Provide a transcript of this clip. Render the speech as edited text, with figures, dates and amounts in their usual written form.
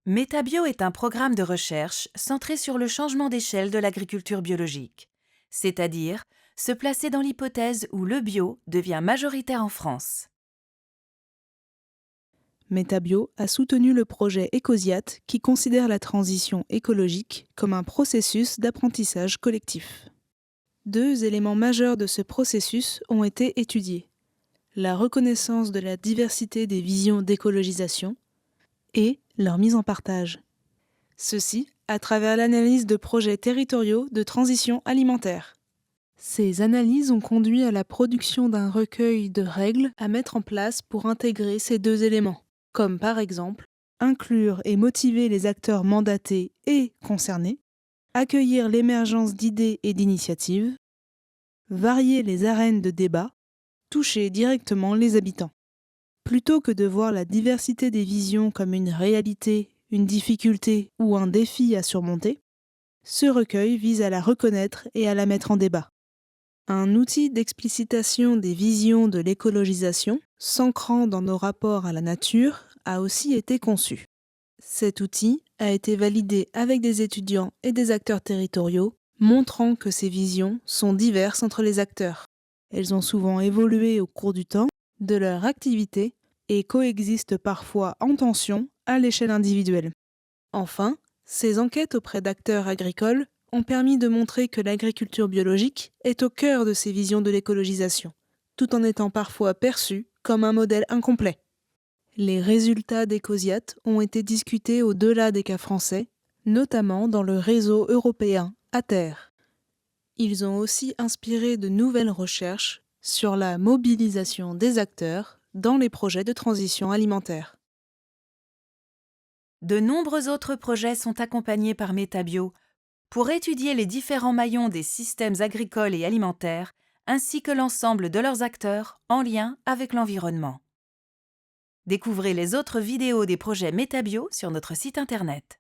Métabio est un programme de recherche centré sur le changement d'échelle de l'agriculture biologique, c'est-à-dire se placer dans l'hypothèse où le bio devient majoritaire en France. Metabio a soutenu le projet Ecosiat qui considère la transition écologique comme un processus d'apprentissage collectif. Deux éléments majeurs de ce processus ont été étudiés: la reconnaissance de la diversité des visions d'écologisation et leur mise en partage. Ceci à travers l'analyse de projets territoriaux de transition alimentaire. Ces analyses ont conduit à la production d'un recueil de règles à mettre en place pour intégrer ces deux éléments, comme par exemple inclure et motiver les acteurs mandatés et concernés, accueillir l'émergence d'idées et d'initiatives, varier les arènes de débat, toucher directement les habitants. Plutôt que de voir la diversité des visions comme une réalité, une difficulté ou un défi à surmonter, ce recueil vise à la reconnaître et à la mettre en débat. Un outil d'explicitation des visions de l'écologisation, s'ancrant dans nos rapports à la nature, a aussi été conçu. Cet outil a été validé avec des étudiants et des acteurs territoriaux, montrant que ces visions sont diverses entre les acteurs. Elles ont souvent évolué au cours du temps, de leur activité, et coexistent parfois en tension à l'échelle individuelle. Enfin, ces enquêtes auprès d'acteurs agricoles ont permis de montrer que l'agriculture biologique est au cœur de ces visions de l'écologisation, tout en étant parfois perçue comme un modèle incomplet. Les résultats d'Ecosiat ont été discutés au-delà des cas français, notamment dans le réseau européen ATER. Ils ont aussi inspiré de nouvelles recherches sur la mobilisation des acteurs dans les projets de transition alimentaire. De nombreux autres projets sont accompagnés par Métabio pour étudier les différents maillons des systèmes agricoles et alimentaires, ainsi que l'ensemble de leurs acteurs en lien avec l'environnement. Découvrez les autres vidéos des projets Métabio sur notre site internet.